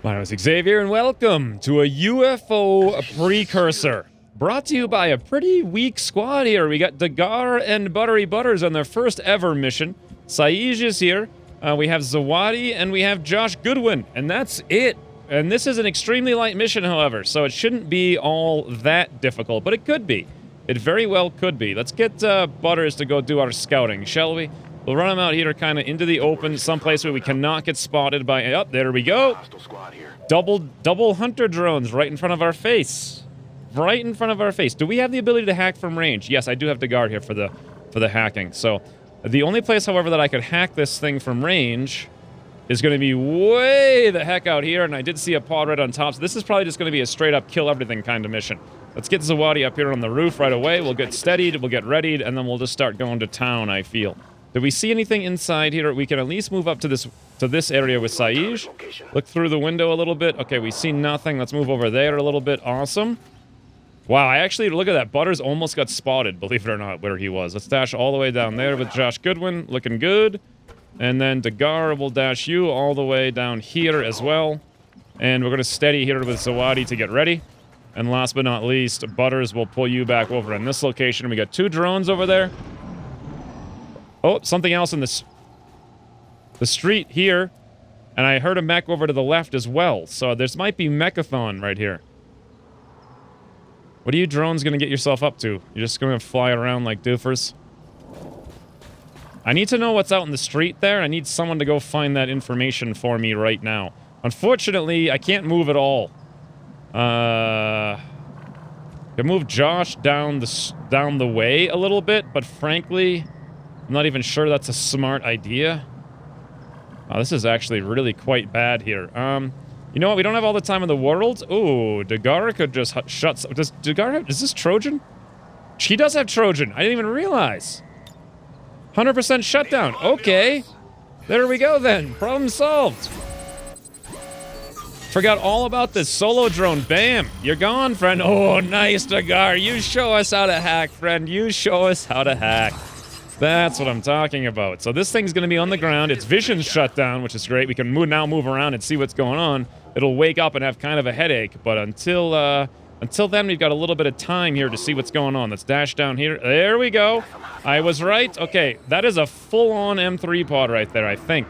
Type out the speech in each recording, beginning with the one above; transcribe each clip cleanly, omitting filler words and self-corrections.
My name is Xavier, and welcome to a UFO precursor. Brought to you by a pretty weak squad here. We got Dagar and Buttery Butters on their first ever mission. Saij is here. We have Zawadi, and we have Josh Goodwin, and that's it. And this is an extremely light mission, however, so it shouldn't be all that difficult, but it could be. It very well could be. Let's get Butters to go do our scouting, shall we? We'll run him out here kind of into the open, someplace where we cannot get spotted by... Oh, there we go. Double hunter drones right in front of our face. Right in front of our face. Do we have the ability to hack from range? Yes, I do have Dagar here for the hacking. So the only place, however, that I could hack this thing from range is going to be way the heck out here, and I did see a pod right on top, so this is probably just going to be a straight-up kill-everything kind of mission. Let's get Zawadi up here on the roof right away. We'll get steadied, we'll get readied, and then we'll just start going to town, I feel. Did we see anything inside here? We can at least move up to this area with Saij. Look through the window a little bit. Okay, we see nothing. Let's move over there a little bit. Awesome. Wow, I actually, look at that. Butters almost got spotted, believe it or not, where he was. Let's dash all the way down there with Josh Goodwin. Looking good. And then Dagar will dash you all the way down here as well. And we're going to steady here with Zawadi to get ready. And last but not least, Butters will pull you back over in this location. We got 2 drones over there. Oh, something else in the street here. And I heard a mech over to the left as well. So this might be mechathon right here. What are you drones going to get yourself up to? You're just going to fly around like doofers? I need to know what's out in the street there. I need someone to go find that information for me right now. Unfortunately, I can't move at all. I can move Josh down the way a little bit, but frankly, I'm not even sure that's a smart idea. Oh, this is actually really quite bad here. You know what? We don't have all the time in the world. Ooh, Dagar could just shut... Does Dagar have... Is this Trojan? She does have Trojan. I didn't even realize. 100% shutdown. Okay. There we go then. Problem solved. Forgot all about this solo drone. Bam. You're gone, friend. Oh, nice, Dagar. You show us how to hack, friend. You show us how to hack. That's what I'm talking about. So this thing's going to be on the ground. Its vision's shut down, which is great. We can now move around and see what's going on. It'll wake up and have kind of a headache. But until then, we've got a little bit of time here to see what's going on. Let's dash down here. There we go. I was right. Okay, that is a full-on M3 pod right there, I think.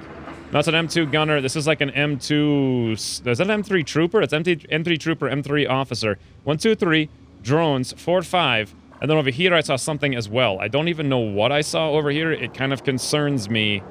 That's an M2 gunner. This is like an M2... Is that an M3 trooper? It's M3 trooper, M3 officer. 1, 2, 3. Drones. 4, 5. And then over here, I saw something as well. I don't even know what I saw over here. It kind of concerns me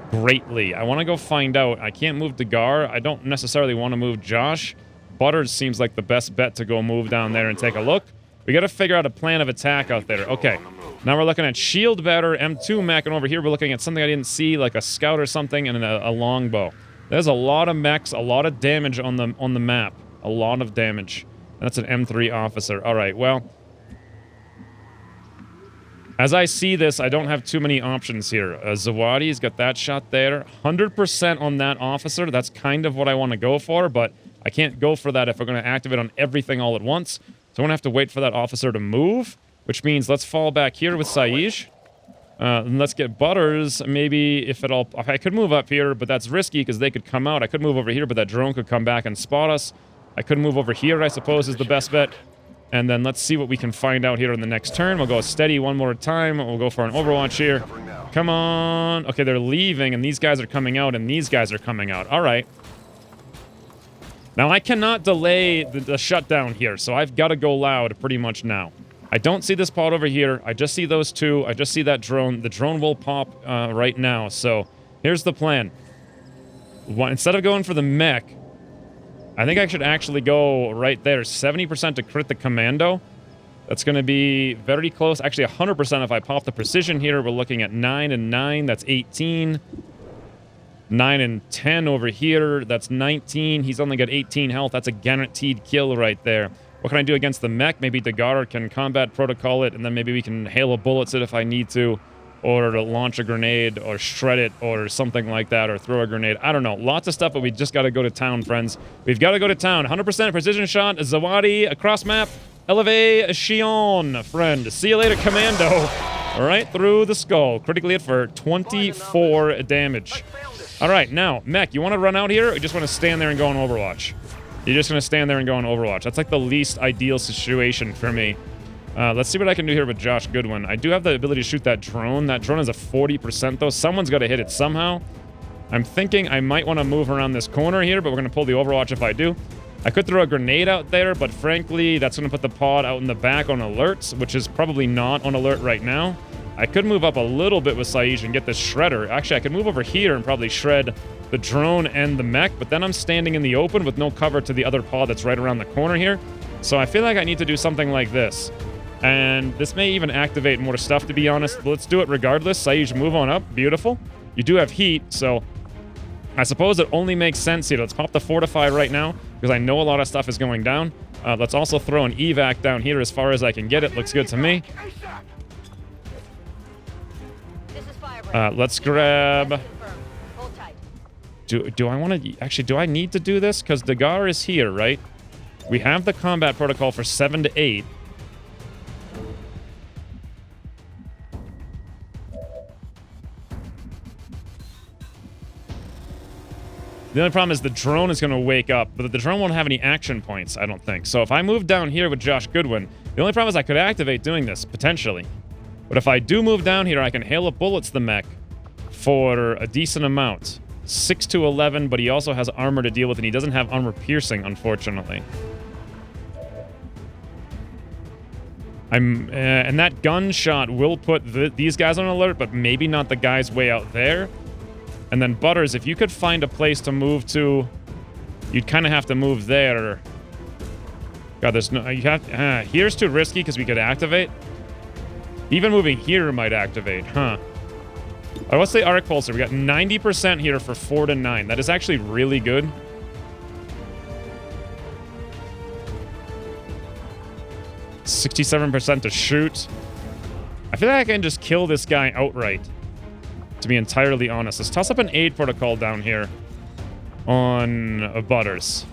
greatly. I want to go find out. I can't move Dagar. I don't necessarily want to move Josh. Butters seems like the best bet to go move down there and take a look. We got to figure out a plan of attack out there. Okay. Now we're looking at shield bearer, M2 mech, and over here we're looking at something I didn't see, like a scout or something, and a longbow. There's a lot of mechs, a lot of damage on the map. A lot of damage. And that's an M3 officer. All right, well... As I see this, I don't have too many options here. Zawadi's got that shot there. 100% on that officer. That's kind of what I want to go for, but I can't go for that if we're going to activate on everything all at once. So I'm going to have to wait for that officer to move, which means let's fall back here with Saij. And let's get Butters, maybe if at all... I could move up here, but that's risky because they could come out. I could move over here, but that drone could come back and spot us. I could move over here, I suppose, is the best bet. And then let's see what we can find out here in the next turn. We'll go steady one more time. We'll go for an Overwatch here. Come on. Okay, they're leaving, and these guys are coming out, and these guys are coming out. All right. Now, I cannot delay the shutdown here, so I've got to go loud pretty much now. I don't see this pod over here. I just see those 2. I just see that drone. The drone will pop right now. So here's the plan. Instead of going for the mech, I think I should actually go right there. 70% to crit the commando. That's going to be very close. Actually, 100% if I pop the precision here. We're looking at 9 and 9. That's 18. 9 and 10 over here. That's 19. He's only got 18 health. That's a guaranteed kill right there. What can I do against the mech? Maybe Dagar can combat protocol it, and then maybe we can hail a bullets it if I need to. Or to launch a grenade, or shred it, or something like that, or throw a grenade. I don't know. Lots of stuff, but we just got to go to town, friends. We've got to go to town. 100% precision shot. Zawadi, across map. Elevation, friend. See you later, commando. Right through the skull. Critically hit for 24 damage. All right, now, Mech, you want to run out here, or you just want to stand there and go on Overwatch? You're just going to stand there and go on Overwatch. That's like the least ideal situation for me. Let's see what I can do here with Josh Goodwin. I do have the ability to shoot that drone. That drone is a 40%, though. Someone's got to hit it somehow. I'm thinking I might want to move around this corner here, but we're going to pull the Overwatch if I do. I could throw a grenade out there, but frankly, that's going to put the pod out in the back on alert, which is probably not on alert right now. I could move up a little bit with Saij and get this shredder. Actually, I could move over here and probably shred the drone and the mech, but then I'm standing in the open with no cover to the other pod that's right around the corner here. So I feel like I need to do something like this. And this may even activate more stuff, to be honest. But let's do it regardless. Saij, move on up. Beautiful. You do have heat, so I suppose it only makes sense here. Let's pop the Fortify right now, because I know a lot of stuff is going down. Let's also throw an evac down here as far as I can get it. Looks good to me. Let's grab... Do I want to... Actually, do I need to do this? Because Dagar is here, right? We have the combat protocol for 7 to 8. The only problem is the drone is going to wake up, but the drone won't have any action points, I don't think. So if I move down here with Josh Goodwin, the only problem is I could activate doing this, potentially. But if I do move down here, I can hail up bullets the mech for a decent amount. 6 to 11, but he also has armor to deal with, and he doesn't have armor piercing, unfortunately. And that gunshot will put these guys on alert, but maybe not the guys way out there. And then Butters, if you could find a place to move to, you'd kind of have to move there. God, there's no... You have, here's too risky because we could activate. Even moving here might activate, huh? What's the Arc Pulsar? We got 90% here for 4 to 9. That is actually really good. %67% to shoot. I feel like I can just kill this guy outright, to be entirely honest. Let's toss up an aid protocol down here on Butters.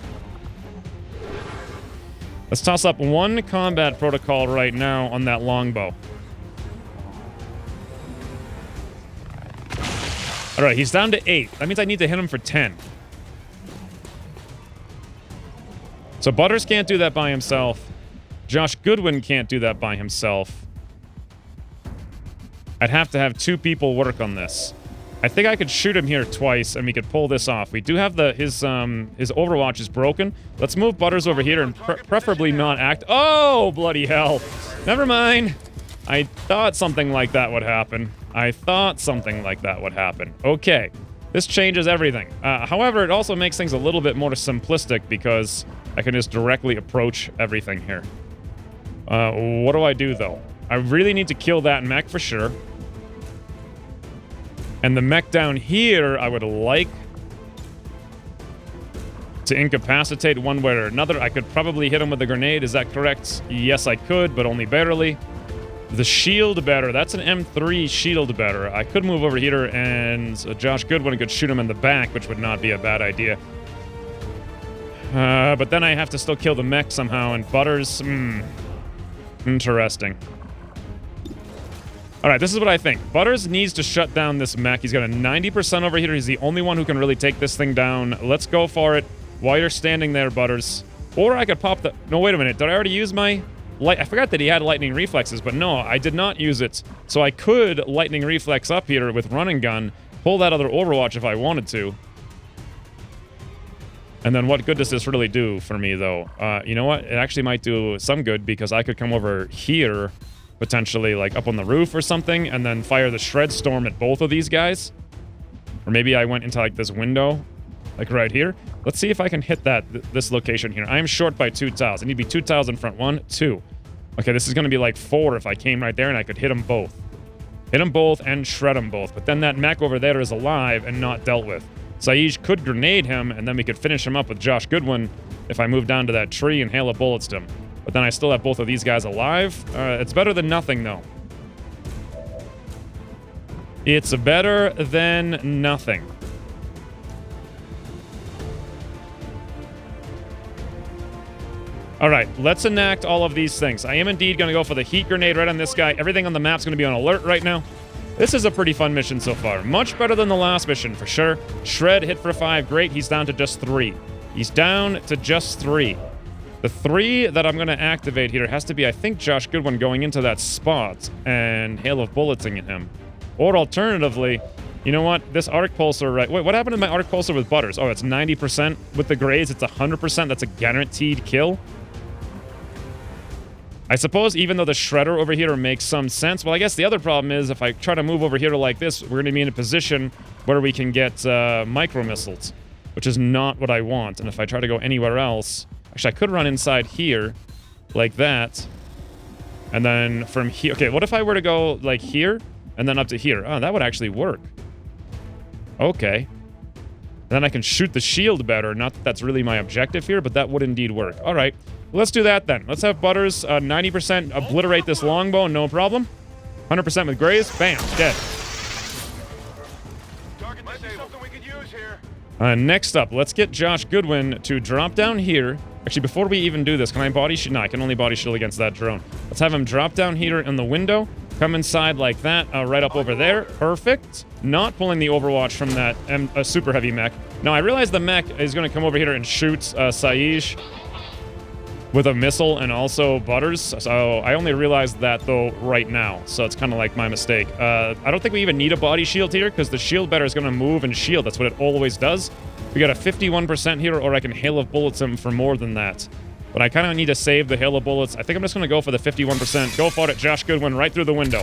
Let's toss up one combat protocol right now on that longbow. All right, he's down to 8. That means I need to hit him for 10. So Butters can't do that by himself. Josh Goodwin can't do that by himself. I'd have to have 2 people work on this. I think I could shoot him here twice, and we could pull this off. We do have his Overwatch is broken. Let's move Butters over here and preferably not act. Oh, bloody hell. Never mind. I thought something like that would happen. Okay. This changes everything. However, it also makes things a little bit more simplistic because I can just directly approach everything here. What do I do, though? I really need to kill that mech for sure. And the mech down here, I would like to incapacitate one way or another. I could probably hit him with a grenade. Is that correct? Yes, I could, but only barely. The shield bearer, that's an M3 shield bearer. I could move over here and Josh Goodwin could shoot him in the back, which would not be a bad idea. But then I have to still kill the mech somehow, and Butters, interesting. All right, this is what I think. Butters needs to shut down this mech. He's got a 90% over here. He's the only one who can really take this thing down. Let's go for it while you're standing there, Butters. Or I could pop the... No, wait a minute. Did I already use my... I forgot that he had lightning reflexes, but no, I did not use it. So I could lightning reflex up here with run and gun, pull that other Overwatch if I wanted to. And then what good does this really do for me, though? You know what? It actually might do some good because I could come over here, potentially, like up on the roof or something, and then fire the Shred Storm at both of these guys. Or maybe I went into, like, this window, like right here. Let's see if I can hit this location here. I am short by 2 tiles. I need to be 2 tiles in front. 1, 2. Okay, this is going to be like 4 if I came right there and I could hit them both. Hit them both and shred them both. But then that mech over there is alive and not dealt with. Saij could grenade him, and then we could finish him up with Josh Goodwin if I move down to that tree and hail a bullets to him. But then I still have both of these guys alive. It's better than nothing, though. It's better than nothing. All right, let's enact all of these things. I am indeed going to go for the heat grenade right on this guy. Everything on the map's going to be on alert right now. This is a pretty fun mission so far. Much better than the last mission, for sure. Shred hit for 5. Great. He's down to just 3. He's down to just 3. The 3 that I'm going to activate here has to be, I think, Josh Goodwin going into that spot and Hail of Bulletsing at him. Or alternatively, you know what? This arc pulsar, right? Wait, what happened to my arc pulsar with Butters? Oh, it's 90%. With the Grays, it's 100%. That's a guaranteed kill. I suppose even though the Shredder over here makes some sense, well, I guess the other problem is if I try to move over here like this, we're going to be in a position where we can get micro missiles, which is not what I want. And if I try to go anywhere else, actually, I could run inside here like that. And then from here, okay, what if I were to go like here and then up to here? Oh, that would actually work. Okay. Then I can shoot the shield better. Not that that's really my objective here, but that would indeed work. All right. Let's do that then. Let's have Butters 90% obliterate this longbow, no problem. 100% with Grays. Bam, dead. Next up, let's get Josh Goodwin to drop down here. Actually, before we even do this, can I body shield? No, I can only body shield against that drone. Let's have him drop down here in the window. Come inside like that, right up over there. Perfect. Not pulling the Overwatch from that super heavy mech. Now, I realize the mech is going to come over here and shoot Saij with a missile and also Butters. So I only realized that, though, right now. So it's kind of like my mistake. I don't think we even need a body shield here because the shield better is going to move and shield. That's what it always does. We got a 51% here, or I can Hail of Bullets him for more than that. But I kind of need to save the Hail of Bullets. I think I'm just going to go for the 51%. Go for it, Josh Goodwin, right through the window.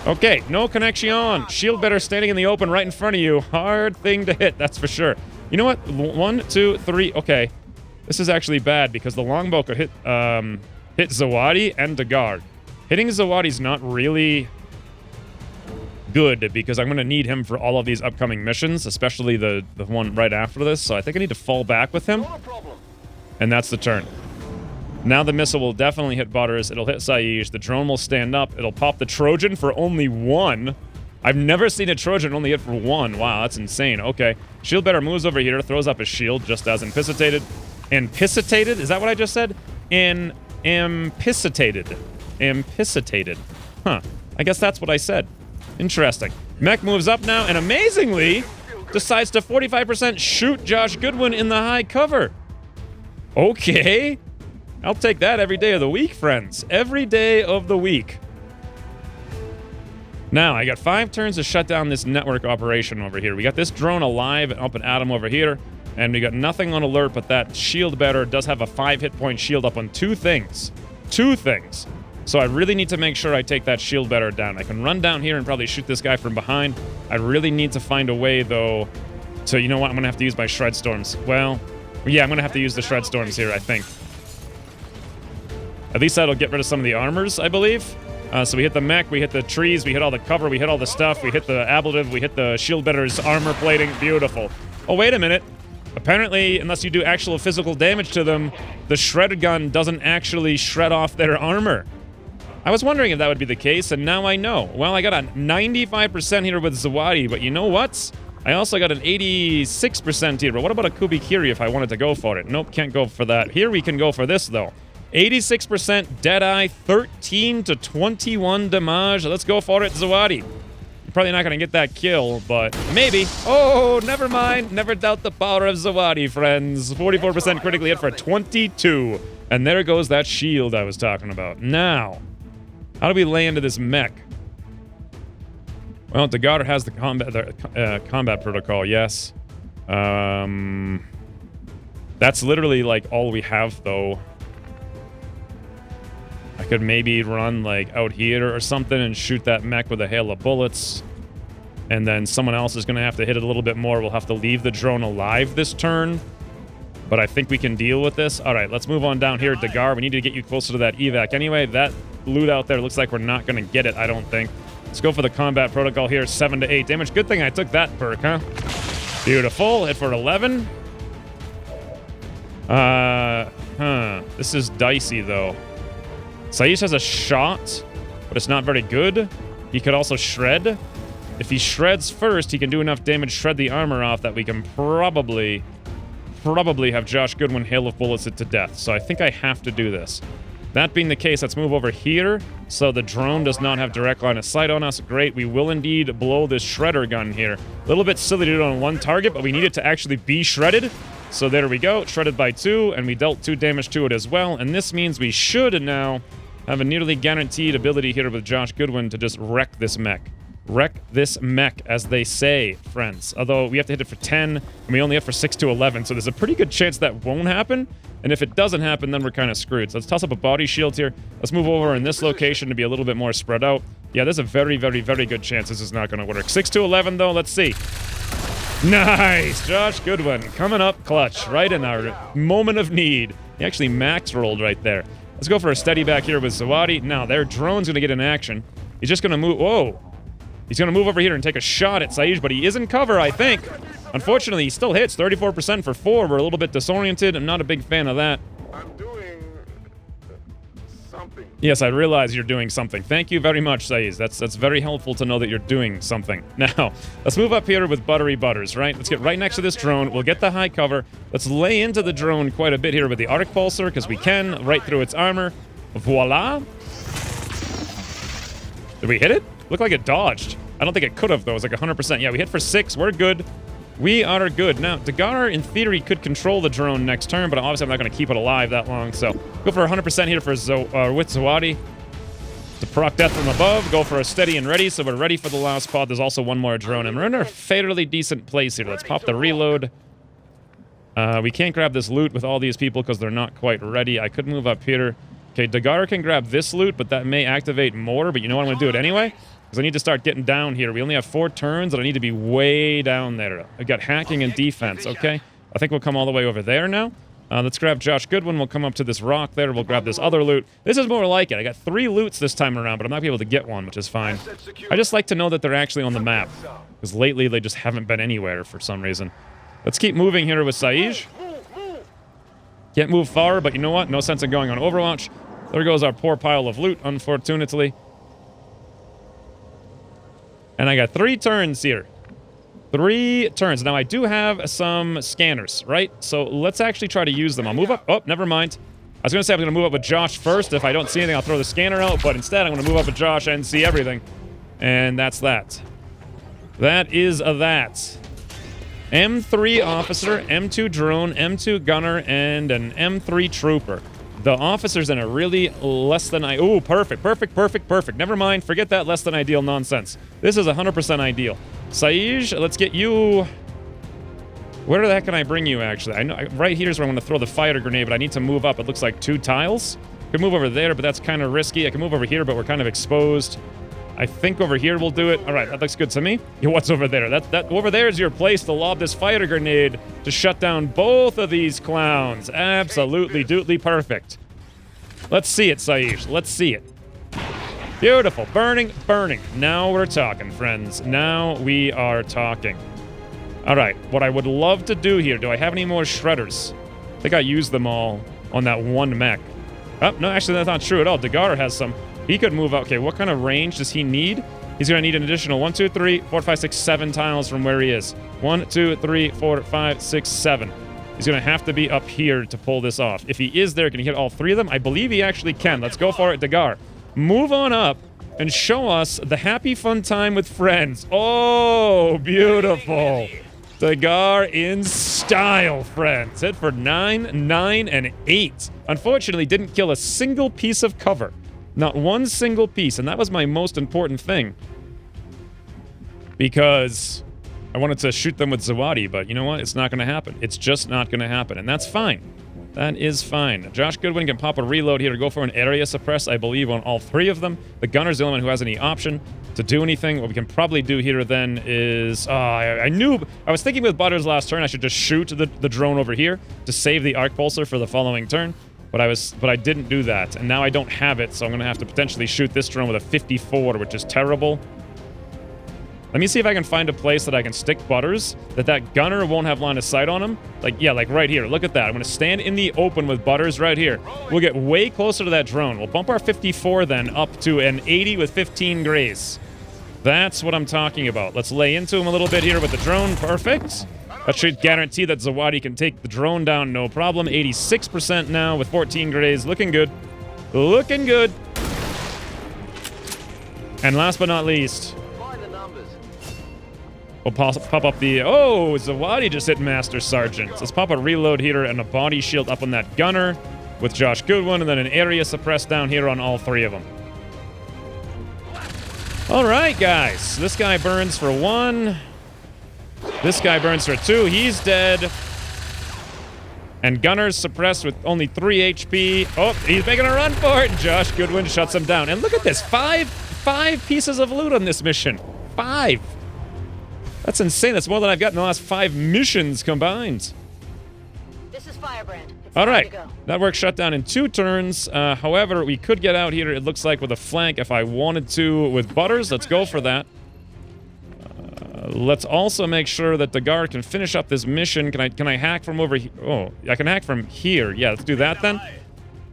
Okay, no connection. Shield better standing in the open right in front of you. Hard thing to hit, that's for sure. You know what? 1, 2, 3. Okay. This is actually bad because the longbow could hit Zawadi and Dagard. Hitting Zawadi's not really good because I'm going to need him for all of these upcoming missions, especially the one right after this. So I think I need to fall back with him. And that's the turn. Now the missile will definitely hit Butters. It'll hit Saij. The drone will stand up. It'll pop the Trojan for only 1. I've never seen a Trojan only hit for 1. Wow, that's insane. Okay. Shield better moves over here, throws up his shield just as anticipated. Impicitated? Is that what I just said? Impicitated. Impicitated. Huh. I guess that's what I said. Interesting. Mech moves up now and amazingly decides to 45% shoot Josh Goodwin in the high cover. Okay. I'll take that every day of the week, friends. Every day of the week. Now, I got 5 turns to shut down this network operation over here. We got this drone alive and up and at him over here. And we got nothing on alert, but that shield bearer does have a 5 hit point shield up on 2 things. 2 things. So I really need to make sure I take that shield bearer down. I can run down here and probably shoot this guy from behind. I really need to find a way, though, to, you know what, I'm going to have to use my Shred Storms. Well, yeah, I'm going to have to use the Shred Storms here, I think. At least that'll get rid of some of the armors, I believe. So we hit the mech, we hit the trees, we hit all the cover, we hit all the stuff, we hit the ablative, we hit the shield bearer's armor plating. Beautiful. Oh, wait a minute. Apparently, unless you do actual physical damage to them, the shred gun doesn't actually shred off their armor. I was wondering if that would be the case, and now I know. Well, I got a 95% here with Zawadi, but you know what? I also got an 86% here. But what about a Kubikiri if I wanted to go for it? Nope, can't go for that. Here we can go for this, though. 86% Deadeye, 13 to 21 damage. Let's go for it, Zawadi. Probably not going to get that kill, but maybe. Oh, never mind. Never doubt the power of Zawadi, friends. 44% critically hit for 22. And there goes that shield I was talking about. Now, how do we lay into this mech? Well, Dagard has the combat protocol, yes. That's literally, like, all we have, though. I could maybe run, like, out here or something and shoot that mech with a hail of bullets. And then someone else is going to have to hit it a little bit more. We'll have to leave the drone alive this turn. But I think we can deal with this. All right, let's move on down here, Dagard. We need to get you closer to that evac. Anyway, that loot out there looks like we're not going to get it, I don't think. Let's go for the combat protocol here. 7 to 8 damage. Good thing I took that perk, huh? Beautiful. Hit for 11. This is dicey, though. Saij has a shot, but it's not very good. He could also shred. If he shreds first, he can do enough damage, shred the armor off, that we can probably have Josh Goodwin hail of bullets it to death. So I think I have to do this. That being the case, let's move over here so the drone does not have direct line of sight on us. Great, we will indeed blow this shredder gun here. A little bit silly to do it on one target, but we need it to actually be shredded. So there we go, shredded by 2, and we dealt 2 damage to it as well. And this means we should now have a nearly guaranteed ability here with Josh Goodwin to just wreck this mech. Wreck this mech, as they say, friends. Although we have to hit it for 10, and we only have for 6 to 11, so there's a pretty good chance that won't happen. And if it doesn't happen, then we're kind of screwed. So let's toss up a body shield here. Let's move over in this location to be a little bit more spread out. Yeah, there's a very, very, very good chance this is not going to work. 6 to 11, though. Let's see. Nice! Josh Goodwin coming up clutch right in our moment of need. He actually max rolled right there. Let's go for a steady back here with Zawadi. Now, their drone's going to get in action. He's just going to move... Whoa! He's going to move over here and take a shot at Saij, but he is in cover, I think. Unfortunately, he still hits 34% for 4. We're a little bit disoriented. I'm not a big fan of that. I'm doing something. Yes, I realize you're doing something. Thank you very much, Saij. That's very helpful to know that you're doing something. Now, let's move up here with Buttery Butters, right? Let's get right next to this drone. We'll get the high cover. Let's lay into the drone quite a bit here with the arc pulsar, because we can, right through its armor. Voila. Did we hit it? Looked like it dodged. I don't think it could have, though. It was like 100%. Yeah, we hit for 6. We're good. We are good. Now, Dagar, in theory, could control the drone next turn, but obviously I'm not going to keep it alive that long, so go for 100% here for with Zawadi. To proc death from above, go for a steady and ready, so we're ready for the last pod. There's also one more drone, and we're in a fairly decent place here. Let's pop the reload. We can't grab this loot with all these people because they're not quite ready. I could move up here. Okay, Dagar can grab this loot, but that may activate more, but you know what? I'm going to do it anyway. Because I need to start getting down here. We only have 4 turns, and I need to be way down there. I've got hacking and defense, okay? I think we'll come all the way over there now. Let's grab Josh Goodwin. We'll come up to this rock there. We'll grab this other loot. This is more like it. I got 3 loots this time around, but I'm not going to be able to get one, which is fine. I just like to know that they're actually on the map. Because lately, they just haven't been anywhere for some reason. Let's keep moving here with Saij. Can't move far, but you know what? No sense in going on Overwatch. There goes our poor pile of loot, unfortunately. And I got 3 turns here. 3 turns. Now, I do have some scanners, right? So let's actually try to use them. I'll move up. Oh, never mind. I was going to say I'm going to move up with Josh first. If I don't see anything, I'll throw the scanner out. But instead, I'm going to move up with Josh and see everything. And that's that. That is that. M3 officer, M2 drone, M2 gunner, and an M3 trooper. The officer's in a really less than... Ooh, perfect, perfect, perfect, perfect. Never mind, forget that less than ideal nonsense. This is 100% ideal. Saij, let's get you... Where the heck can I bring you, actually? I know right here is where I'm going to throw the fire grenade, but I need to move up. It looks like 2 tiles. I could move over there, but that's kind of risky. I can move over here, but we're kind of exposed. I think over here we'll do it. All right, that looks good to me. Yeah, what's over there? That over there is your place to lob this fire grenade to shut down both of these clowns. Absolutely, dootly perfect. Let's see it, Saij. Let's see it. Beautiful. Burning, burning. Now we're talking, friends. Now we are talking. All right, what I would love to do here, do I have any more shredders? I think I used them all on that one mech. Oh, no, actually, that's not true at all. Dagar has some. He could move out. Okay, what kind of range does he need? He's going to need an additional 1, 2, 3, 4, 5, 6, 7 tiles from where he is. 1, 2, 3, 4, 5, 6, 7. He's going to have to be up here to pull this off. If he is there, can he hit all 3 of them? I believe he actually can. Let's go for it, Dagar. Move on up and show us the happy fun time with friends. Oh, beautiful. Dagar in style, friends. Hit for 9, 9, and 8. Unfortunately, didn't kill a single piece of cover. Not one single piece, and that was my most important thing. Because I wanted to shoot them with Zawadi, but you know what? It's not going to happen. It's just not going to happen, and that's fine. That is fine. Josh Goodwin can pop a reload here to go for an area suppress, I believe, on all 3 of them. The gunner's the only one who has any option to do anything. What we can probably do here then is... I was thinking with Butters last turn I should just shoot the drone over here to save the arc pulsar for the following turn. But I didn't do that, and now I don't have it, so I'm going to have to potentially shoot this drone with a 54, which is terrible. Let me see if I can find a place that I can stick Butters, that gunner won't have line of sight on him. Like right here. Look at that. I'm going to stand in the open with Butters right here. We'll get way closer to that drone. We'll bump our 54 then up to an 80 with 15 grays. That's what I'm talking about. Let's lay into him a little bit here with the drone. Perfect. That should guarantee that Zawadi can take the drone down, no problem. 86% now with 14 grays. Looking good. Looking good. And last but not least, we'll pop up the... Oh, Zawadi just hit Master Sergeant. So let's pop a reload here and a body shield up on that gunner with Josh Goodwin, and then an area suppress down here on all three of them. All right, guys. This guy burns for 1. This guy burns for 2. He's dead. And gunner's suppressed with only 3 HP. Oh, he's making a run for it. Josh Goodwin shuts him down. And look at this. Five pieces of loot on this mission. 5. That's insane. That's more than I've got in the last 5 missions combined. This is Firebrand. It's All time right. to go. That works shut down in 2 turns. However, we could get out here, it looks like, with a flank if I wanted to with Butters. Let's go for that. Let's also make sure that the guard can finish up this mission. Can I hack from over here? Oh, I can hack from here. Yeah, let's do that then.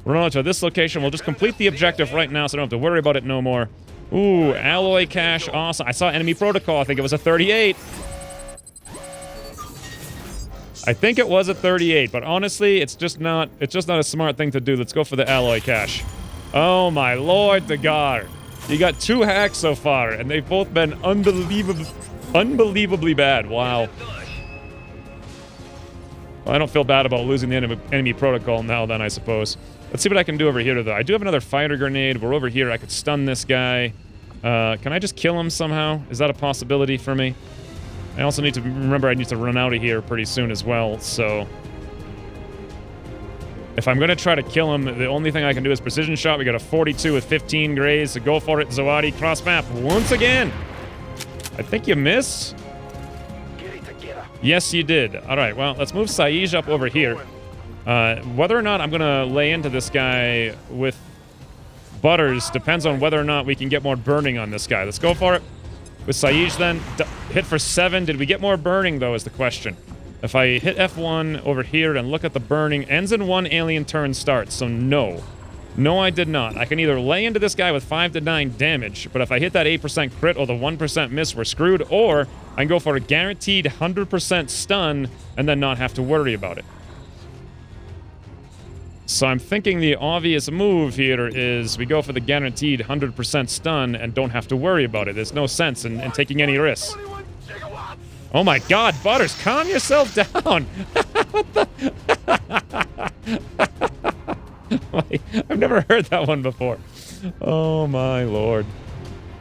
Run on to this location. We'll just complete the objective right now so I don't have to worry about it no more. Ooh, alloy cache. Awesome. I saw enemy protocol. I think it was a 38. I think it was a 38, but honestly, it's just not a smart thing to do. Let's go for the alloy cache. Oh my lord, the guard. You got 2 hacks so far, and they've both been unbelievably bad. Wow. Well, I don't feel bad about losing the enemy protocol now then, I suppose. Let's see what I can do over here, though. I do have another fighter grenade. We're over here. I could stun this guy. Can I just kill him somehow? Is that a possibility for me? I also need to remember I need to run out of here pretty soon as well, so... If I'm going to try to kill him, the only thing I can do is precision shot. We got a 42 with 15 grays, so go for it, Zawadi. Cross map once again. I think you missed. Yes, you did. All right, well, let's move Saij up over here. Whether or not I'm going to lay into this guy with Butters depends on whether or not we can get more burning on this guy. Let's go for it. With Saij then, hit for 7. Did we get more burning, though, is the question. If I hit F1 over here and look at the burning, ends in 1 alien turn starts, so no. No, I did not. I can either lay into this guy with 5 to 9 damage, but if I hit that 8% crit or the 1% miss, we're screwed, or I can go for a guaranteed 100% stun and then not have to worry about it. So I'm thinking the obvious move here is we go for the guaranteed 100% stun and don't have to worry about it. There's no sense in taking any risks. Oh my god, Butters, calm yourself down! What the? I've never heard that one before. Oh my lord.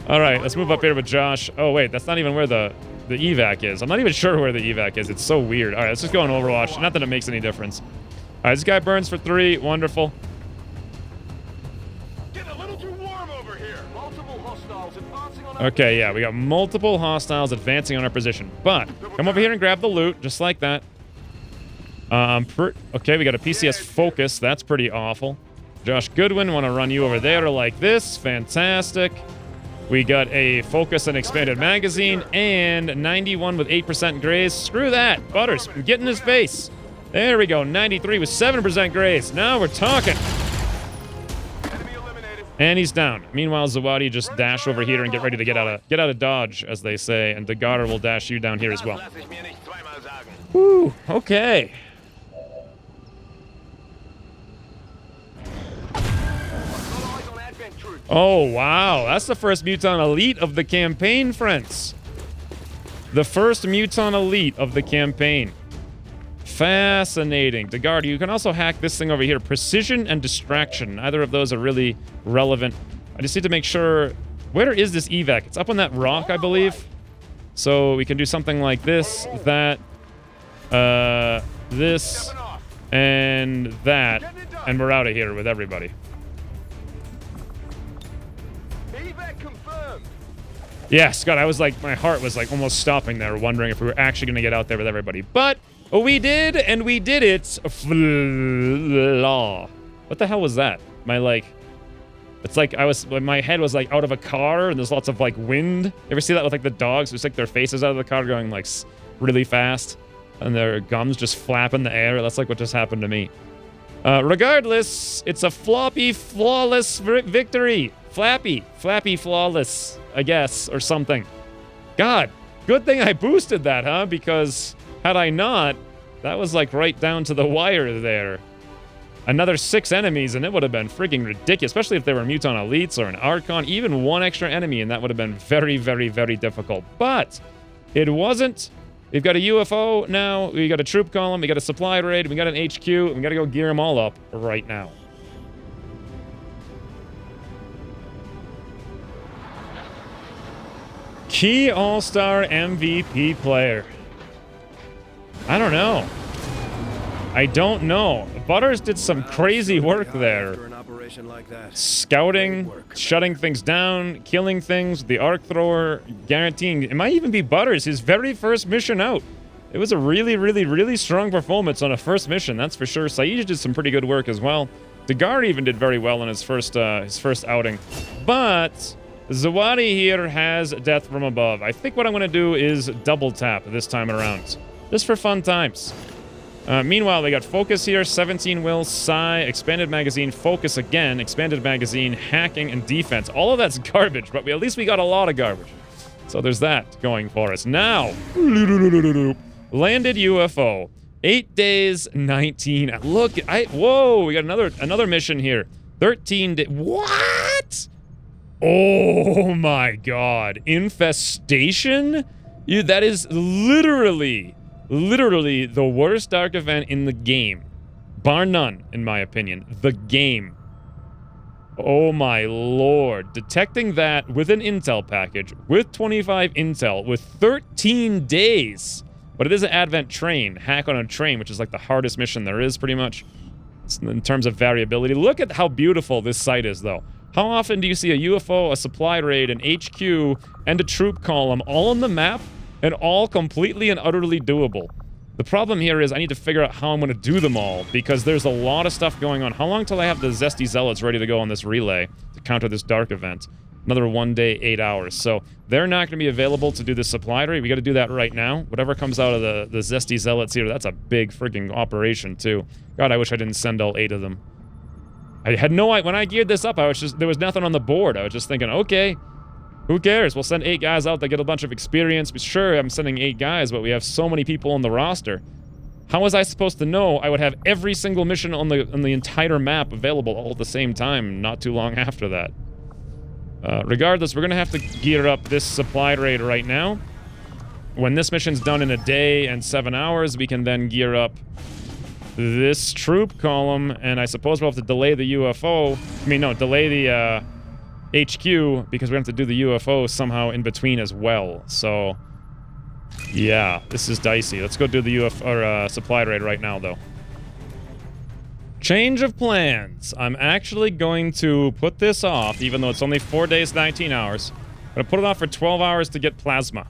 Alright, let's move up here with Josh. Oh wait, that's not even where the evac is. I'm not even sure where the evac is. It's so weird. Alright, let's just go on Overwatch. Not that it makes any difference. Alright, this guy burns for 3. Wonderful. Getting a little too warm over here. Multiple hostiles advancing on Okay, yeah, we got multiple hostiles advancing on our position. But, come over here and grab the loot, just like that. Okay, we got a PCS focus. That's pretty awful. Josh Goodwin, want to run you over there like this. Fantastic. We got a focus and expanded magazine, and 91 with 8% grays. Screw that. Butters, get in his face. There we go. 93 with 7% grays. Now we're talking. And he's down. Meanwhile, Zawadi just dash over here and get ready to get out of dodge, as they say, and Dagar will dash you down here as well. Whew, okay. Oh, wow. That's the first Muton Elite of the campaign, friends. The first Muton Elite of the campaign. Fascinating. Dagar, you can also hack this thing over here. Precision and distraction. Neither of those are really relevant. I just need to make sure... Where is this evac? It's up on that rock, I believe. So we can do something like this, that, this, and that. And we're out of here with everybody. Yeah, Scott, I was like, my heart was like almost stopping there, wondering if we were actually going to get out there with everybody. But we did, and we did it. What the hell was that? It's like my head was like out of a car, and there's lots of like wind. You ever see that with like the dogs? It's like their faces out of the car going like really fast, and their gums just flap in the air. That's like what just happened to me. Regardless, it's a floppy, flawless victory. Flappy, flawless, I guess, or something. God, good thing I boosted that, huh? Because had I not, that was like right down to the wire there. another 6 enemies, and it would have been freaking ridiculous, especially if they were Muton Elites or an Archon, even 1 extra enemy, and that would have been very, very, very difficult. But it wasn't. We've got a UFO now, we got a troop column, we got a supply raid, we got an HQ, and we got to go gear them all up right now. Key All-Star MVP player. I don't know. I don't know. Butters did some crazy work there. Scouting, shutting things down, killing things, the arc thrower, guaranteeing. It might even be Butters, his very first mission out. It was a really, really, really strong performance on a first mission, that's for sure. Saij did some pretty good work as well. Degar even did very well in his first outing. But Zawadi here has Death from Above. I think what I'm going to do is double tap this time around. Just for fun times. Meanwhile, we got Focus here, 17 will, Psi, Expanded Magazine, Focus again, Expanded Magazine, Hacking, and Defense. All of that's garbage, but at least we got a lot of garbage. So there's that going for us. Now, landed UFO. 8 days, 19. Look, whoa, we got another mission here. 13 days. What? Oh my god. Infestation? That is literally the worst dark event in the game. Bar none, in my opinion. The game. Oh my lord. Detecting that with an intel package, with 25 intel, with 13 days. But it is an Advent train. Hack on a train, which is like the hardest mission there is, pretty much. In terms of variability. Look at how beautiful this site is, though. How often do you see a UFO, a supply raid, an HQ, and a troop column all on the map? And all completely and utterly doable. The problem here is I need to figure out how I'm going to do them all, because there's a lot of stuff going on. How long till I have the Zesty Zealots ready to go on this relay to counter this dark event? Another 1 day, 8 hours. So they're not going to be available to do this supply raid. We got to do that right now. Whatever comes out of the Zesty Zealots here, that's a big freaking operation too. God, I wish I didn't send all 8 of them. I had no idea. When I geared this up, there was nothing on the board. I was just thinking, okay, who cares? We'll send 8 guys out that get a bunch of experience. Sure, I'm sending 8 guys, but we have so many people on the roster. How was I supposed to know I would have every single mission on the entire map available all at the same time, not too long after that? Regardless, we're going to have to gear up this supply raid right now. When this mission's done in a day and 7 hours, we can then gear up this troop column, and I suppose we'll have to delay the UFO. Delay the HQ, because we have to do the UFO somehow in between as well. So, yeah, this is dicey. Let's go do the UFO supply raid right now, though. Change of plans. I'm actually going to put this off, even though it's only 4 days, 19 hours. I'm going to put it off for 12 hours to get plasma.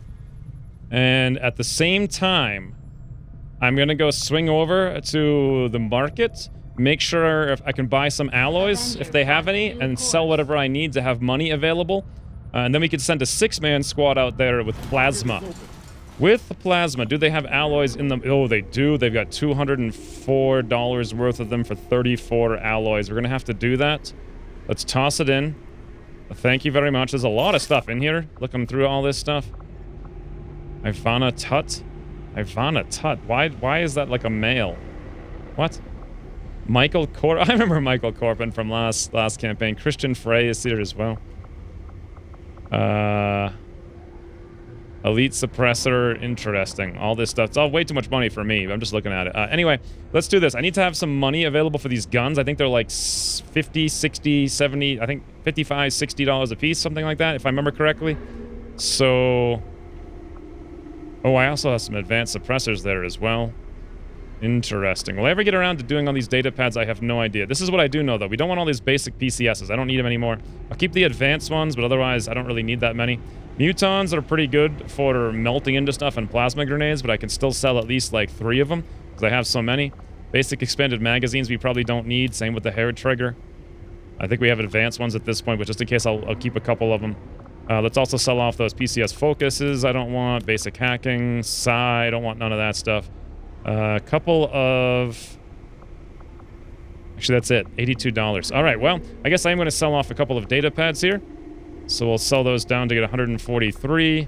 And at the same time, I'm going to go swing over to the market, make sure if I can buy some alloys, if they have any, and sell whatever I need to have money available. And then we could send a 6-man squad out there with plasma. With plasma, do they have alloys in them? Oh, they do. They've got $204 worth of them for 34 alloys. We're going to have to do that. Let's toss it in. Thank you very much. There's a lot of stuff in here. Looking through all this stuff. Ivana Tut. Ivana Tut. Why is that like a male? What? Michael Corp. I remember Michael Corpin from last campaign. Christian Frey is here as well. Elite Suppressor. Interesting. All this stuff. It's all way too much money for me. I'm just looking at it. Anyway, let's do this. I need to have some money available for these guns. I think they're like 50, 60, 70, I think $55, $60 a piece, something like that, if I remember correctly. So... Oh, I also have some advanced suppressors there as well. Interesting. Will I ever get around to doing all these data pads? I have no idea. This is what I do know, though. We don't want all these basic PCSs. I don't need them anymore. I'll keep the advanced ones, but otherwise, I don't really need that many. Mutons are pretty good for melting into stuff and plasma grenades, but I can still sell at least, like, 3 of them, because I have so many. Basic expanded magazines we probably don't need. Same with the hair trigger. I think we have advanced ones at this point, but just in case, I'll keep a couple of them. Let's also sell off those PCS focuses I don't want. Basic hacking. Psi, I don't want none of that stuff. A couple of... Actually, that's it. $82. All right, well, I guess I'm going to sell off a couple of data pads here. So we'll sell those down to get 143.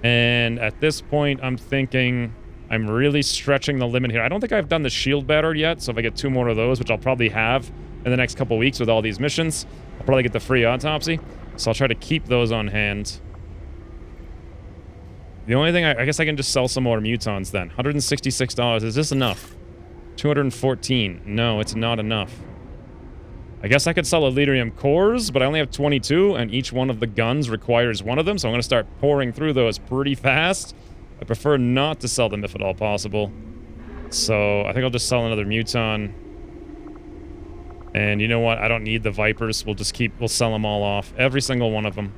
And at this point, I'm thinking I'm really stretching the limit here. I don't think I've done the shield battery yet, so if I get 2 more of those, which I'll probably have in the next couple weeks with all these missions, I'll probably get the free autopsy. So I'll try to keep those on hand. The only thing, I guess I can just sell some more mutons then. $166. Is this enough? 214. No, it's not enough. I guess I could sell Elerium cores, but I only have 22, and each one of the guns requires one of them, so I'm going to start pouring through those pretty fast. I prefer not to sell them if at all possible. So I think I'll just sell another muton. And you know what? I don't need the Vipers. We'll sell them all off. Every single one of them.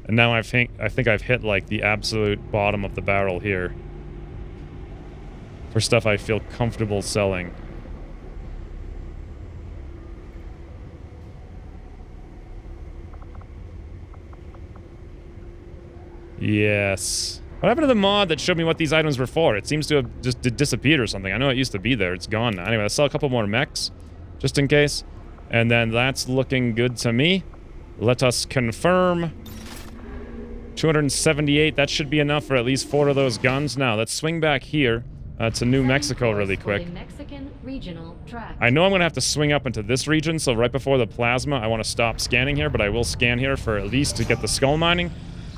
And now I think I've hit like the absolute bottom of the barrel here. For stuff I feel comfortable selling. Yes. What happened to the mod that showed me what these items were for? It seems to have just disappeared or something. I know it used to be there. It's gone now. Anyway, let's sell a couple more mechs, just in case. And then that's looking good to me. Let us confirm. 278. That should be enough for at least 4 of those guns. Now, let's swing back here to New Mexico really quick. I know I'm going to have to swing up into this region, so right before the plasma, I want to stop scanning here, but I will scan here for at least to get the skull mining.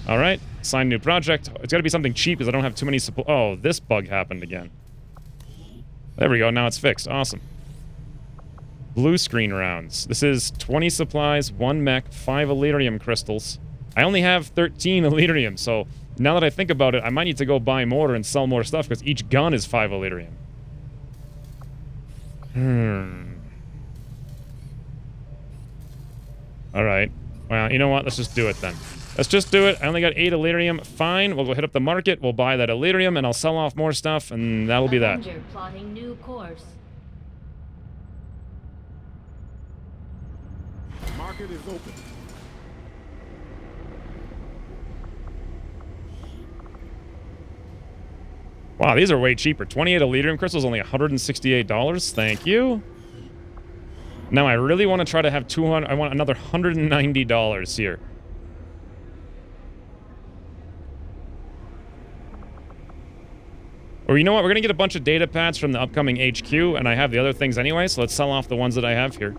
All right, sign new project. It's got to be something cheap because I don't have too many supplies. Oh, this bug happened again. There we go. Now it's fixed. Awesome. Blue screen rounds. This is 20 supplies, 1 mech, 5 Elerium crystals. I only have 13 Elerium, so now that I think about it, I might need to go buy more and sell more stuff because each gun is 5 Elerium. All right. Well, you know what? Let's just do it then. Let's just do it. I only got 8 Elerium. Fine. We'll go hit up the market. We'll buy that Elerium, and I'll sell off more stuff, and that'll be that. Plotting new course. Market is open. Wow, these are way cheaper. 28 Elerium crystals, only $168. Thank you. Now, I really want to try to have 200... I want another $190 here. Or you know what? We're going to get a bunch of data pads from the upcoming HQ, and I have the other things anyway, so let's sell off the ones that I have here.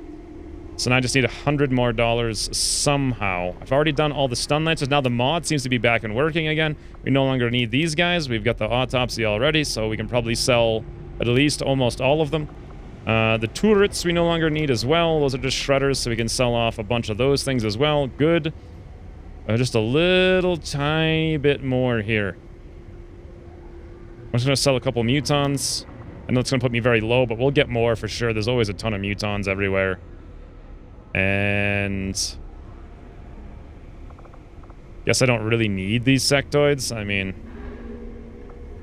So now I just need $100 more somehow. I've already done all the stun lights, so now the mod seems to be back and working again. We no longer need these guys. We've got the autopsy already, so we can probably sell at least almost all of them. The turrets we no longer need as well. Those are just shredders, so we can sell off a bunch of those things as well. Good. Just a little tiny bit more here. I'm just going to sell a couple mutons. I know it's going to put me very low, but we'll get more for sure. There's always a ton of mutons everywhere. And... guess I don't really need these sectoids. I mean...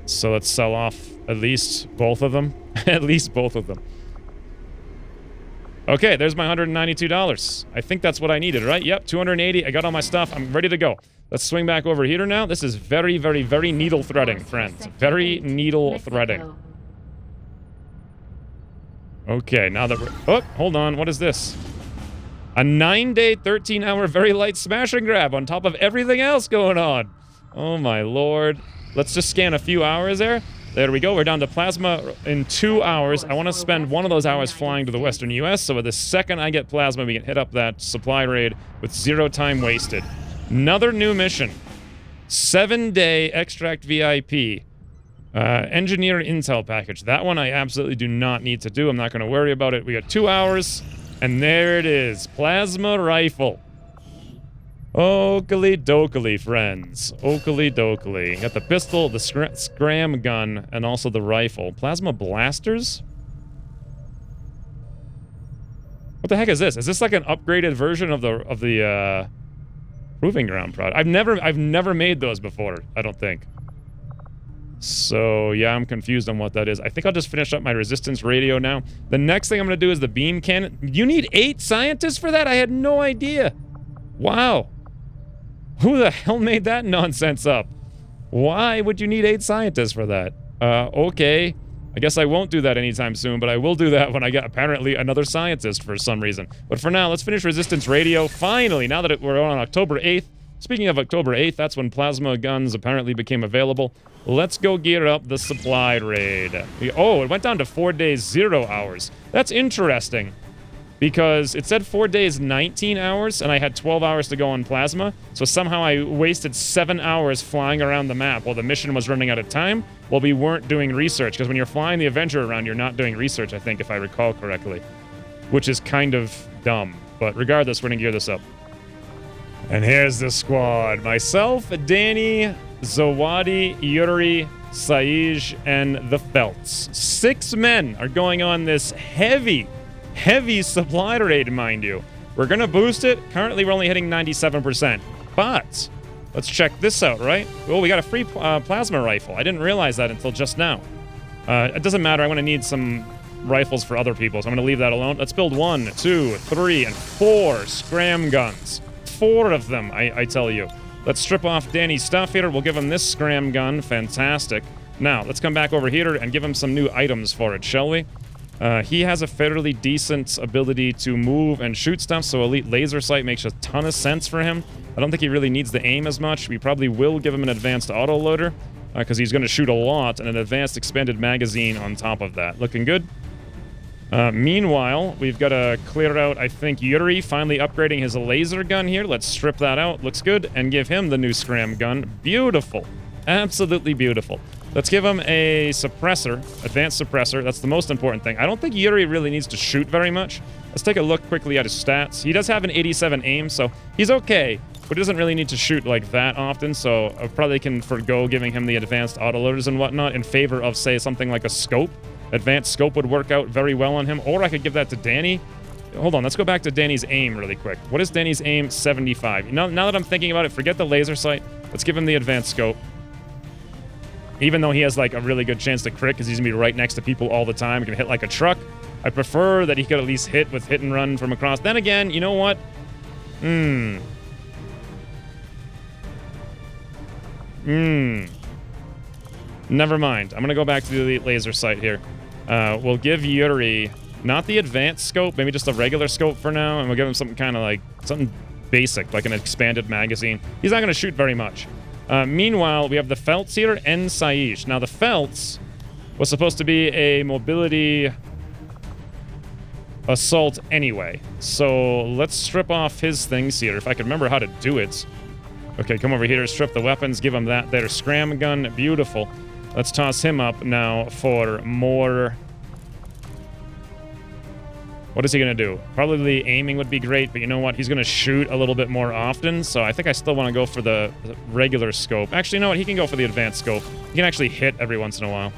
so let's sell off at least both of them. At least both of them. Okay, there's my $192. I think that's what I needed, right? Yep, 280. I got all my stuff. I'm ready to go. Let's swing back over here now. This is very, very, very needle threading, friends. Very needle threading. Okay, now that we're... oh, hold on. What is this? A 9-day, 13-hour, very light smash and grab on top of everything else going on. Oh, my lord. Let's just scan a few hours there. There we go. We're down to plasma in 2 hours. I want to spend one of those hours flying to the western U.S., so the second I get plasma, we can hit up that supply raid with 0 time wasted. Another new mission. 7-day extract VIP. Engineer intel package. That one I absolutely do not need to do. I'm not going to worry about it. We got 2 hours, and there it is. Plasma rifle. Oakley dokley, friends. Oakley dokley. Got the pistol, the scram gun, and also the rifle. Plasma blasters? What the heck is this? Is this like an upgraded version of the proving ground product? I've never made those before, I don't think. So yeah, I'm confused on what that is. I think I'll just finish up my resistance radio now. The next thing I'm gonna do is the beam cannon. You need 8 scientists for that? I had no idea. Wow. Who the hell made that nonsense up? Why would you need 8 scientists for that? Okay. I guess I won't do that anytime soon, but I will do that when I get apparently another scientist for some reason. But for now, let's finish resistance radio. Finally, now that we're on October 8th, Speaking of October 8th, that's when plasma guns apparently became available. Let's go gear up the supply raid. Oh, it went down to 4 days, 0 hours. That's interesting, because it said 4 days, 19 hours, and I had 12 hours to go on plasma, so somehow I wasted 7 hours flying around the map while the mission was running out of time, while we weren't doing research, because when you're flying the Avenger around, you're not doing research, I think, if I recall correctly, which is kind of dumb. But regardless, we're gonna gear this up. And here's the squad. Myself, Danny, Zawadi, Yuri, Saij, and the Felts. 6 men are going on this heavy supply raid, mind you. We're gonna boost it. Currently, we're only hitting 97%. But let's check this out, right? Oh, we got a free plasma rifle. I didn't realize that until just now. It doesn't matter. I'm gonna need some rifles for other people, so I'm gonna leave that alone. Let's build 1, 2, 3, and 4 scram guns. 4 of them, I tell you. Let's strip off Danny's stuff here. We'll give him this scram gun. Fantastic. Now, let's come back over here and give him some new items for it, shall we? He has a fairly decent ability to move and shoot stuff, so Elite Laser Sight makes a ton of sense for him. I don't think he really needs the aim as much. We probably will give him an advanced autoloader, because he's going to shoot a lot, and an advanced expanded magazine on top of that. Looking good. Meanwhile, we've got to clear out, I think, Yuri finally upgrading his laser gun here. Let's strip that out. Looks good. And give him the new scram gun. Beautiful. Absolutely beautiful. Let's give him a suppressor, advanced suppressor. That's the most important thing. I don't think Yuri really needs to shoot very much. Let's take a look quickly at his stats. He does have an 87 aim, so he's okay, but he doesn't really need to shoot like that often, so I probably can forgo giving him the advanced autoloaders and whatnot in favor of, say, something like a scope. Advanced scope would work out very well on him, or I could give that to Danny. Hold on, let's go back to Danny's aim really quick. What is Danny's aim? 75. Now that I'm thinking about it, forget the laser sight. Let's give him the advanced scope. Even though he has, like, a really good chance to crit because he's going to be right next to people all the time. He can hit like a truck. I prefer that he could at least hit with hit and run from across. Then again, you know what? Never mind. I'm going to go back to the Elite Laser Sight here. We'll give Yuri not the advanced scope, maybe just a regular scope for now, and we'll give him something kind of like, something basic, like an expanded magazine. He's not going to shoot very much. Meanwhile, we have the Felts here and Saij. Now, the Felts was supposed to be a mobility assault anyway. So let's strip off his things here, if I can remember how to do it. Okay, come over here, strip the weapons, give him that there scram gun. Beautiful. Let's toss him up now for more. What is he going to do? Probably aiming would be great, but you know what? He's going to shoot a little bit more often, so I think I still want to go for the regular scope. Actually, you know what? He can go for the advanced scope. He can actually hit every once in a while.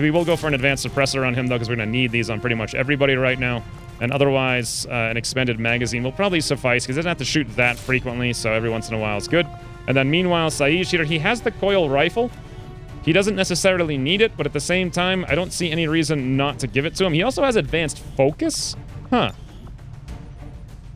We will go for an advanced suppressor on him, though, because we're going to need these on pretty much everybody right now. And otherwise, an expanded magazine will probably suffice, because he doesn't have to shoot that frequently, so every once in a while is good. And then meanwhile, Saij here, he has the coil rifle. He doesn't necessarily need it, but at the same time, I don't see any reason not to give it to him. He also has advanced focus? Huh.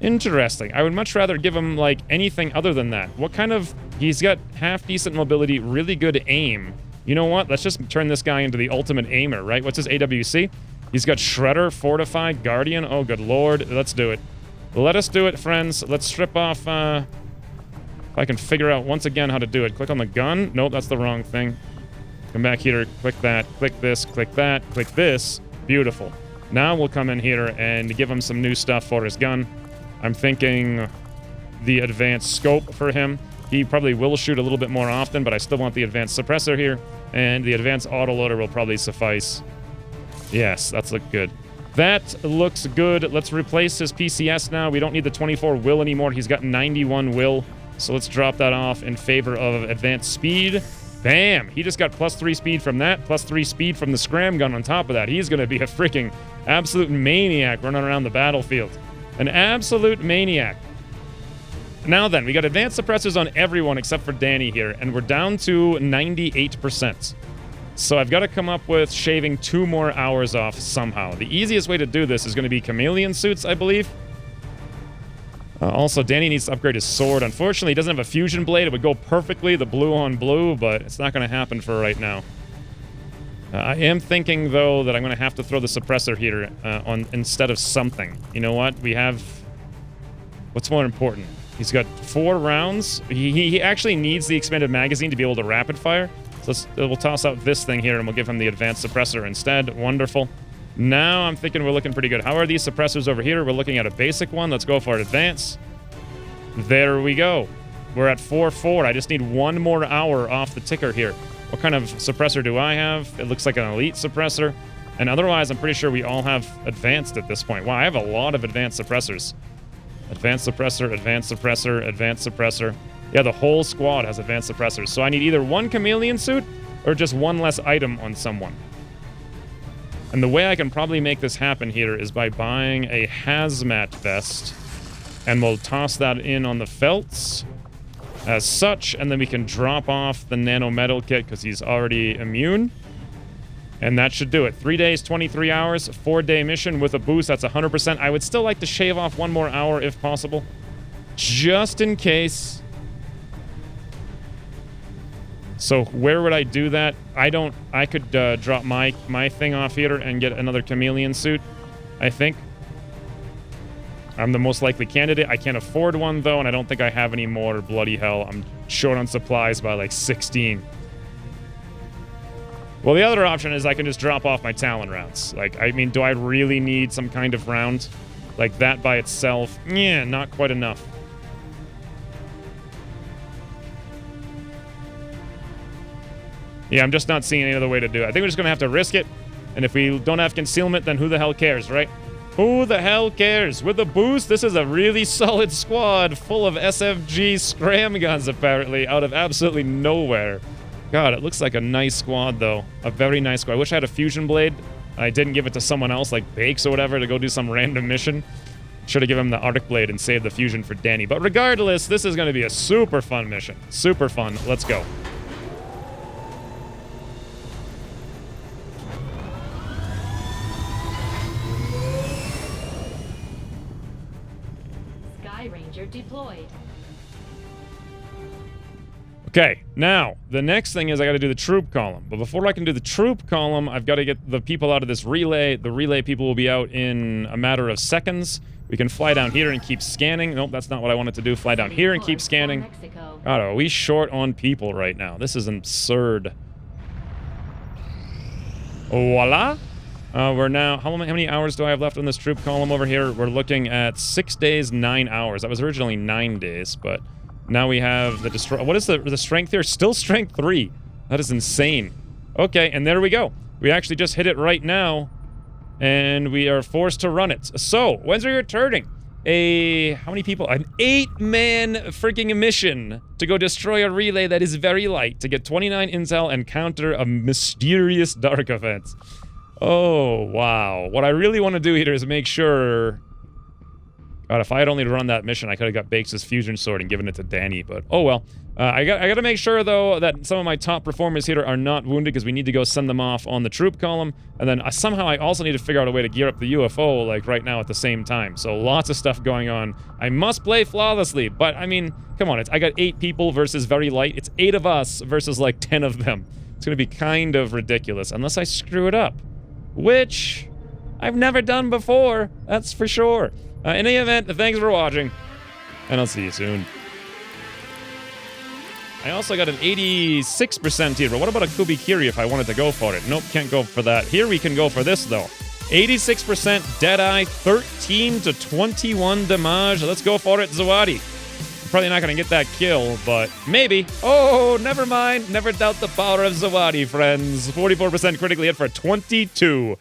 Interesting. I would much rather give him, like, anything other than that. What kind of... He's got half-decent mobility, really good aim. You know what? Let's just turn this guy into the ultimate aimer, right? What's his AWC? He's got Shredder, Fortified, Guardian. Oh, good lord. Let's do it. Let us do it, friends. Let's strip off, if I can figure out once again how to do it. Click on the gun. Nope, that's the wrong thing. Come back here, click that, click this, click that, click this. Beautiful. Now we'll come in here and give him some new stuff for his gun. I'm thinking the advanced scope for him. He probably will shoot a little bit more often, but I still want the advanced suppressor here. And the advanced autoloader will probably suffice. Yes, that's look good. That looks good. Let's replace his PCS now. We don't need the 24 will anymore. He's got 91 will. So let's drop that off in favor of advanced speed. Bam! He just got +3 speed from that, +3 speed from the scram gun on top of that. He's going to be a freaking absolute maniac running around the battlefield. An absolute maniac. Now then, we got advanced suppressors on everyone except for Danny here, and we're down to 98%. So I've got to come up with shaving 2 more hours off somehow. The easiest way to do this is going to be chameleon suits, I believe. Also, Danny needs to upgrade his sword. Unfortunately, he doesn't have a fusion blade. It would go perfectly, the blue on blue, but it's not going to happen for right now. I am thinking, though, that I'm going to have to throw the suppressor here on instead of something. You know what? We have... What's more important? He's got 4 rounds. He actually needs the expanded magazine to be able to rapid fire. So we'll toss out this thing here and we'll give him the advanced suppressor instead. Wonderful. Now I'm thinking we're looking pretty good. How are these suppressors over here? We're looking at a basic one. Let's go for an advance. There we go. We're at 4-4. I just need 1 more hour off the ticker here. What kind of suppressor do I have? It looks like an elite suppressor. And otherwise, I'm pretty sure we all have advanced at this point. Wow, I have a lot of advanced suppressors. Advanced suppressor, advanced suppressor, advanced suppressor. Yeah, the whole squad has advanced suppressors. So I need either 1 chameleon suit or just 1 less item on someone. And the way I can probably make this happen here is by buying a hazmat vest. And we'll toss that in on the felts as such. And then we can drop off the nanometal kit because he's already immune. And that should do it. 3 days, 23 hours, 4-day mission with a boost. That's 100%. I would still like to shave off 1 more hour if possible. Just in case. So where would I do that? I could drop my thing off here and get another chameleon suit, I think. I'm the most likely candidate. I can't afford one, though, and I don't think I have any more. Bloody hell. I'm short on supplies by like 16. Well, the other option is I can just drop off my Talon rounds. Like, I mean, do I really need some kind of round? Like, that by itself? Yeah, not quite enough. Yeah, I'm just not seeing any other way to do it. I think we're just going to have to risk it. And if we don't have concealment, then who the hell cares, right? Who the hell cares? With the boost, this is a really solid squad full of SFG scram guns, apparently, out of absolutely nowhere. God, it looks like a nice squad, though. A very nice squad. I wish I had a fusion blade. I didn't give it to someone else, like Bakes or whatever, to go do some random mission. Should have given him the Arctic blade and saved the fusion for Danny. But regardless, this is going to be a super fun mission. Super fun. Let's go. Deployed. Okay, now, the next thing is I got to do the troop column. But before I can do the troop column, I've got to get the people out of this relay. The relay people will be out in a matter of seconds. We can fly down here and keep scanning. Nope, that's not what I wanted to do. Fly down here and keep scanning. God, are we short on people right now? This is absurd. Voila. We're now... How many hours do I have left on this troop column over here? We're looking at 6 days, 9 hours. That was originally 9 days, but now we have the destroy... What is the strength here? Still strength 3. That is insane. Okay, and there we go. We actually just hit it right now, and we are forced to run it. So, when's we returning? How many people? An 8-man freaking mission to go destroy a relay that is very light to get 29 intel and counter a mysterious dark event. Oh, wow. What I really want to do here is make sure... God, if I had only run that mission, I could have got Bakes' fusion sword and given it to Danny, but oh well. I got to make sure, though, that some of my top performers here are not wounded, because we need to go send them off on the troop column, and then somehow I also need to figure out a way to gear up the UFO, like, right now at the same time. So lots of stuff going on. I must play flawlessly, but, I mean, come on, I got 8 people versus very light. It's 8 of us versus, like, 10 of them. It's going to be kind of ridiculous, unless I screw it up. Which I've never done before, that's for sure. In any event, thanks for watching, and I'll see you soon. I also got an 86% here, but what about a Kubikiri if I wanted to go for it? Nope, can't go for that. Here we can go for this, though. 86% Deadeye, 13 to 21 damage. Let's go for it, Zawadi. Probably not going to get that kill, but maybe. Oh, never mind. Never doubt the power of Zawadi, friends. 44% critically hit for 22.